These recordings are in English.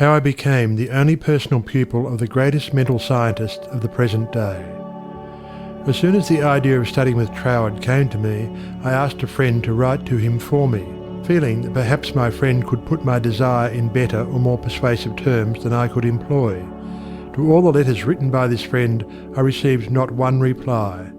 How I became the only personal pupil of the greatest mental scientist of the present day. As soon as the idea of studying with Troward came to me, I asked a friend to write to him for me, feeling that perhaps my friend could put my desire in better or more persuasive terms than I could employ. To all the letters written by this friend, I received not one reply.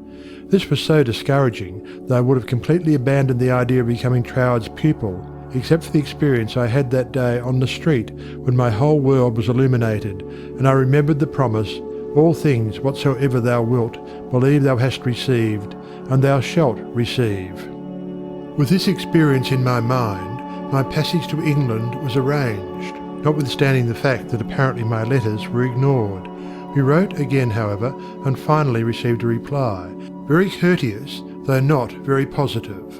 This was so discouraging that I would have completely abandoned the idea of becoming Troward's pupil, except for the experience I had that day on the street when my whole world was illuminated, and I remembered the promise, "All things whatsoever thou wilt, believe thou hast received, and thou shalt receive." With this experience in my mind, my passage to England was arranged, notwithstanding the fact that apparently my letters were ignored. We wrote again, however, and finally received a reply, very courteous, though not very positive.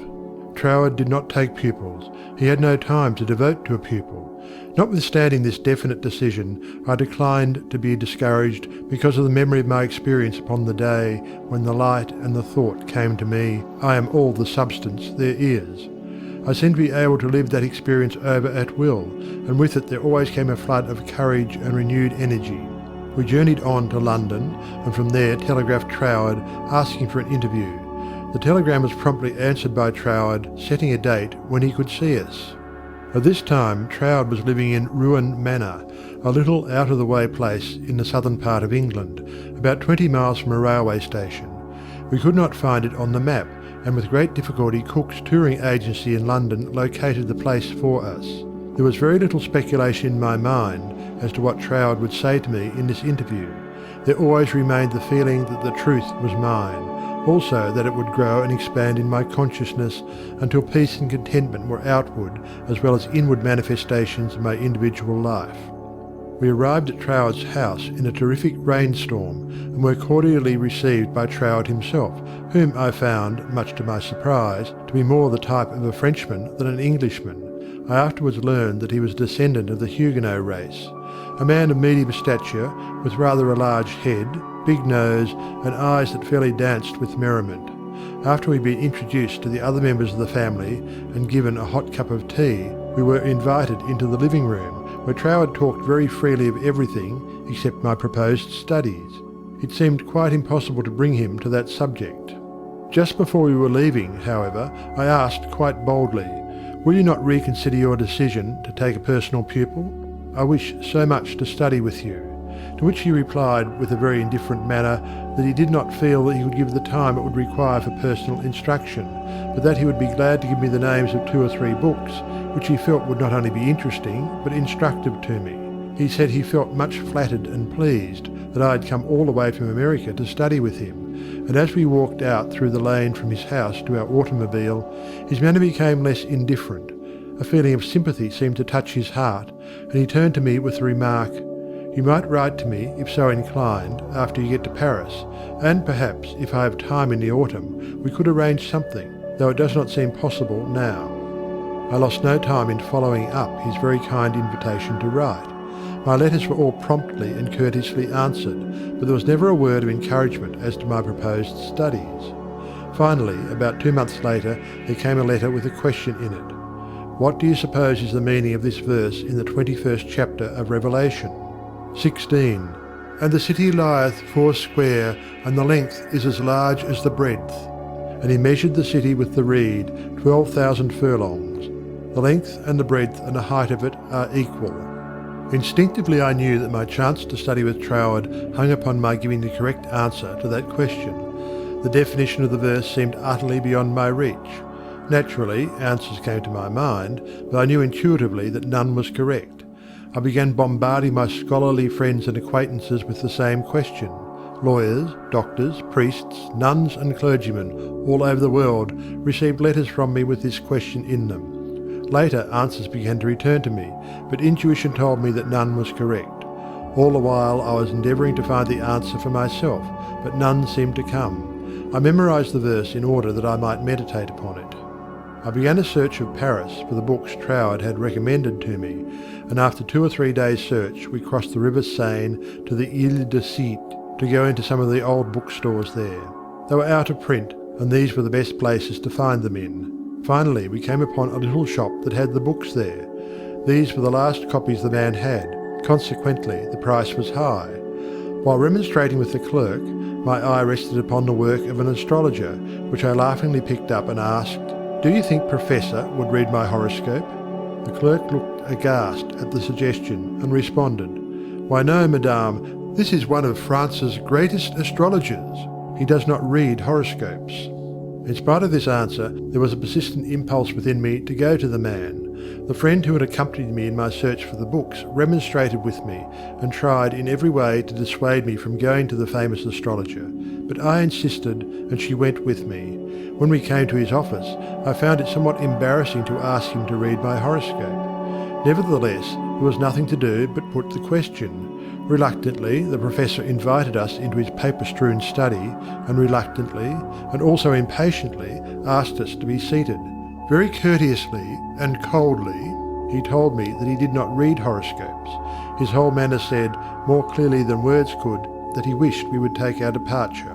Troward did not take pupils. He had no time to devote to a pupil. Notwithstanding this definite decision, I declined to be discouraged because of the memory of my experience upon the day when the light and the thought came to me, "I am all the substance there is." I seemed to be able to live that experience over at will, and with it there always came a flood of courage and renewed energy. We journeyed on to London, and from there telegraphed Troward asking for an interview. The telegram was promptly answered by Troward, setting a date when he could see us. At this time Troward was living in Ruan Manor, a little out-of-the-way place in the southern part of England, about 20 miles from a railway station. We could not find it on the map, and with great difficulty Cook's touring agency in London located the place for us. There was very little speculation in my mind as to what Troward would say to me in this interview. There always remained the feeling that the truth was mine, also that it would grow and expand in my consciousness until peace and contentment were outward as well as inward manifestations of my individual life. We arrived at Troward's house in a terrific rainstorm and were cordially received by Troward himself, whom I found, much to my surprise, to be more the type of a Frenchman than an Englishman. I afterwards learned that he was a descendant of the Huguenot race, a man of medium stature with rather a large head, big nose and eyes that fairly danced with merriment. After we'd been introduced to the other members of the family and given a hot cup of tea, we were invited into the living room, where Troward talked very freely of everything except my proposed studies. It seemed quite impossible to bring him to that subject. Just before we were leaving, however, I asked quite boldly, "Will you not reconsider your decision to take a personal pupil? I wish so much to study with you." To which he replied with a very indifferent manner that he did not feel that he could give the time it would require for personal instruction, but that he would be glad to give me the names of 2 or 3 books, which he felt would not only be interesting, but instructive to me. He said he felt much flattered and pleased that I had come all the way from America to study with him, and as we walked out through the lane from his house to our automobile, his manner became less indifferent. A feeling of sympathy seemed to touch his heart, and he turned to me with the remark, "You might write to me, if so inclined, after you get to Paris, and perhaps, if I have time in the autumn, we could arrange something, though it does not seem possible now." I lost no time in following up his very kind invitation to write. My letters were all promptly and courteously answered, but there was never a word of encouragement as to my proposed studies. Finally, about 2 months later, there came a letter with a question in it. "What do you suppose is the meaning of this verse in the 21st chapter of Revelation?" 16. "And the city lieth foursquare, and the length is as large as the breadth. And he measured the city with the reed, 12,000 furlongs. The length and the breadth and the height of it are equal." Instinctively I knew that my chance to study with Troward hung upon my giving the correct answer to that question. The definition of the verse seemed utterly beyond my reach. Naturally, answers came to my mind, but I knew intuitively that none was correct. I began bombarding my scholarly friends and acquaintances with the same question. Lawyers, doctors, priests, nuns and clergymen all over the world received letters from me with this question in them. Later answers began to return to me, but intuition told me that none was correct. All the while I was endeavouring to find the answer for myself, but none seemed to come. I memorized the verse in order that I might meditate upon it. I began a search of Paris for the books Troward had recommended to me, and after 2 or 3 days' search we crossed the River Seine to the Ile de Cite to go into some of the old bookstores there. They were out of print, and these were the best places to find them in. Finally we came upon a little shop that had the books there. These were the last copies the man had, Consequently, the price was high. While remonstrating with the clerk, my eye rested upon the work of an astrologer, which I laughingly picked up and asked, "Do you think Professor would read my horoscope?" The clerk looked aghast at the suggestion and responded, "Why no, madame, this is one of France's greatest astrologers. He does not read horoscopes." In spite of this answer, there was a persistent impulse within me to go to the man. The friend who had accompanied me in my search for the books remonstrated with me and tried in every way to dissuade me from going to the famous astrologer, but I insisted and she went with me. When we came to his office, I found it somewhat embarrassing to ask him to read my horoscope. Nevertheless, there was nothing to do but put the question. Reluctantly, the professor invited us into his paper-strewn study, and reluctantly, and also impatiently, asked us to be seated. Very courteously and coldly, he told me that he did not read horoscopes. His whole manner said, more clearly than words could, that he wished we would take our departure.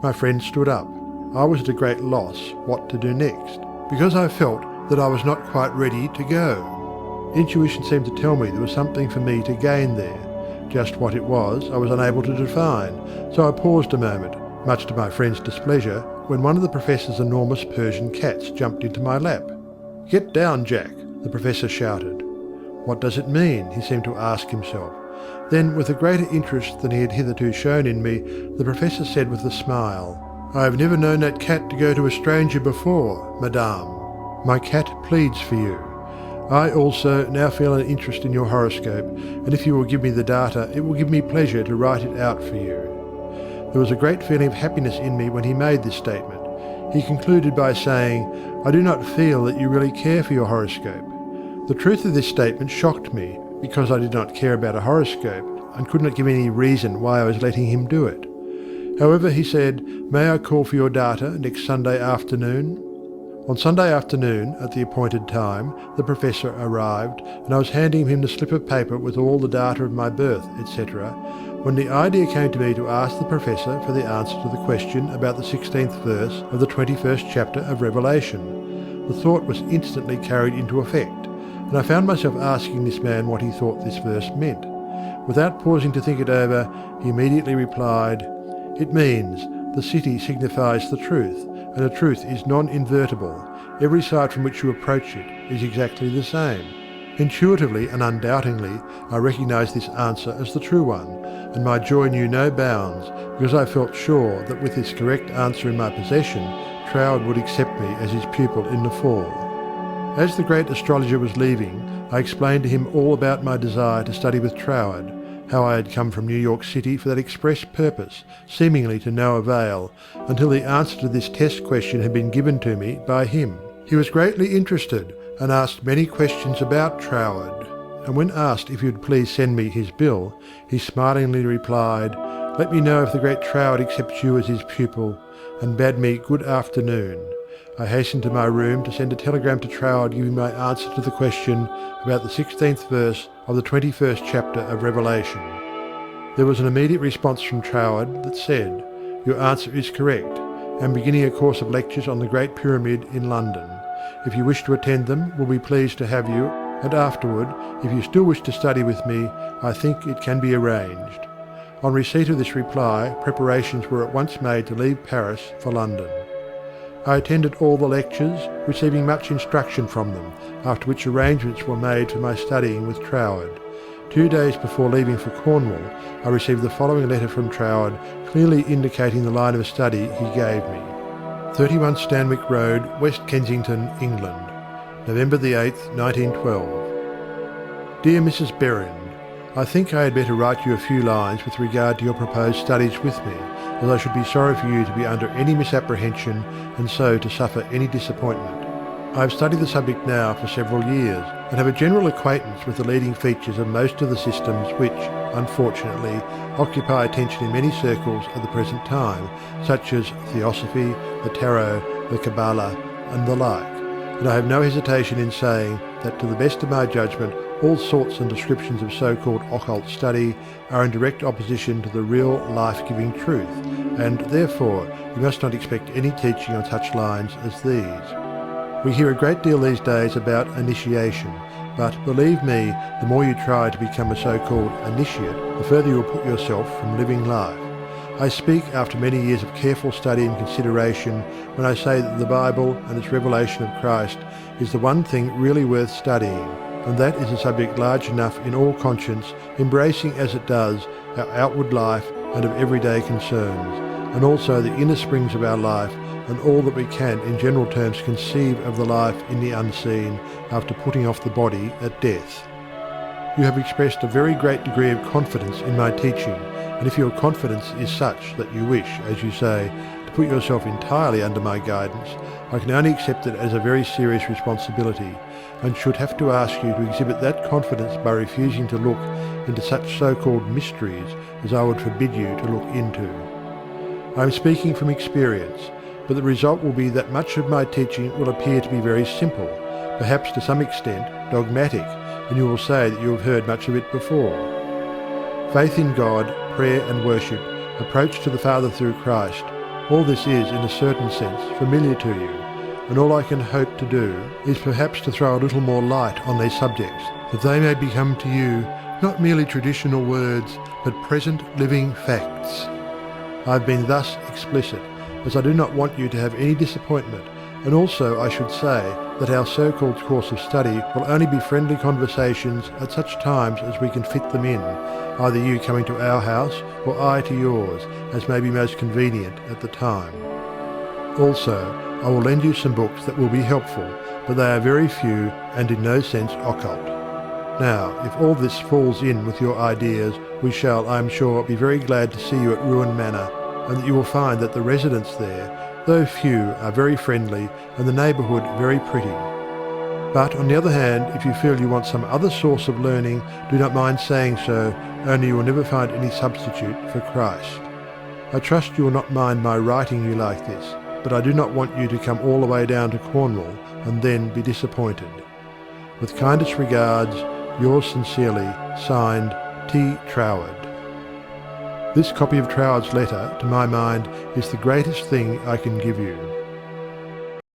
My friend stood up. I was at a great loss what to do next, because I felt that I was not quite ready to go. Intuition seemed to tell me there was something for me to gain there. Just what it was, I was unable to define, so I paused a moment, much to my friend's displeasure, when one of the professor's enormous Persian cats jumped into my lap. "Get down, Jack," the professor shouted. What does it mean? He seemed to ask himself. Then, with a greater interest than he had hitherto shown in me, the professor said with a smile, "I have never known that cat to go to a stranger before, madame. My cat pleads for you. I also now feel an interest in your horoscope, and if you will give me the data, it will give me pleasure to write it out for you." There was a great feeling of happiness in me when he made this statement. He concluded by saying, "I do not feel that you really care for your horoscope." The truth of this statement shocked me, because I did not care about a horoscope, and could not give any reason why I was letting him do it. However, he said, "May I call for your data next Sunday afternoon?" On Sunday afternoon, at the appointed time, the professor arrived, and I was handing him the slip of paper with all the data of my birth, etc., when the idea came to me to ask the professor for the answer to the question about the 16th verse of the 21st chapter of Revelation. The thought was instantly carried into effect, and I found myself asking this man what he thought this verse meant. Without pausing to think it over, he immediately replied, "It means, the city signifies the truth, and the truth is non-invertible. Every side from which you approach it is exactly the same." Intuitively and undoubtingly, I recognized this answer as the true one, and my joy knew no bounds, because I felt sure that with this correct answer in my possession, Troward would accept me as his pupil in the fall. As the great astrologer was leaving, I explained to him all about my desire to study with Troward, how I had come from New York City for that express purpose, seemingly to no avail, until the answer to this test question had been given to me by him. He was greatly interested, and asked many questions about Troward, and when asked if he would please send me his bill, he smilingly replied, "Let me know if the great Troward accepts you as his pupil," and bade me good afternoon. I hastened to my room to send a telegram to Troward giving my answer to the question about the 16th verse of the 21st chapter of Revelation. There was an immediate response from Troward that said, "Your answer is correct. I am beginning a course of lectures on the Great Pyramid in London. If you wish to attend them, we'll be pleased to have you, and afterward, if you still wish to study with me, I think it can be arranged." On receipt of this reply, preparations were at once made to leave Paris for London. I attended all the lectures, receiving much instruction from them, after which arrangements were made for my studying with Troward. 2 days before leaving for Cornwall, I received the following letter from Troward, clearly indicating the line of study he gave me. 31 Stanwick Road, West Kensington, England, November the 8th, 1912. Dear Mrs. Behrend, I think I had better write you a few lines with regard to your proposed studies with me, as I should be sorry for you to be under any misapprehension and so to suffer any disappointment. I have studied the subject now for several years and have a general acquaintance with the leading features of most of the systems which, unfortunately, occupy attention in many circles at the present time, such as Theosophy, the Tarot, the Kabbalah, and the like, and I have no hesitation in saying that to the best of my judgment all sorts and descriptions of so-called occult study are in direct opposition to the real life-giving truth, and therefore you must not expect any teaching on such lines as these. We hear a great deal these days about initiation, But believe me, the more you try to become a so-called initiate, the further you will put yourself from living life. I speak after many years of careful study and consideration when I say that the Bible and its revelation of Christ is the one thing really worth studying, and that is a subject large enough in all conscience, embracing as it does our outward life and of everyday concerns, and also the inner springs of our life and all that we can in general terms conceive of the life in the unseen after putting off the body at death. You have expressed a very great degree of confidence in my teaching, and if your confidence is such that you wish, as you say, to put yourself entirely under my guidance, I can only accept it as a very serious responsibility, and should have to ask you to exhibit that confidence by refusing to look into such so-called mysteries as I would forbid you to look into. I am speaking from experience, but the result will be that much of my teaching will appear to be very simple, perhaps to some extent dogmatic, and you will say that you have heard much of it before. Faith in God, prayer and worship, approach to the Father through Christ, all this is, in a certain sense, familiar to you, and all I can hope to do is perhaps to throw a little more light on these subjects, that they may become to you not merely traditional words, but present living facts. I have been thus explicit, as I do not want you to have any disappointment, and also I should say that our so-called course of study will only be friendly conversations at such times as we can fit them in, either you coming to our house or I to yours, as may be most convenient at the time. Also, I will lend you some books that will be helpful, but they are very few and in no sense occult. Now, if all this falls in with your ideas, we shall, I am sure, be very glad to see you at Ruin Manor, and that you will find that the residents there, though few, are very friendly, and the neighbourhood very pretty. But on the other hand, if you feel you want some other source of learning, do not mind saying so, only you will never find any substitute for Christ. I trust you will not mind my writing you like this, but I do not want you to come all the way down to Cornwall and then be disappointed. With kindest regards, yours sincerely, signed, T. Troward. This copy of Troward's letter, to my mind, is the greatest thing I can give you.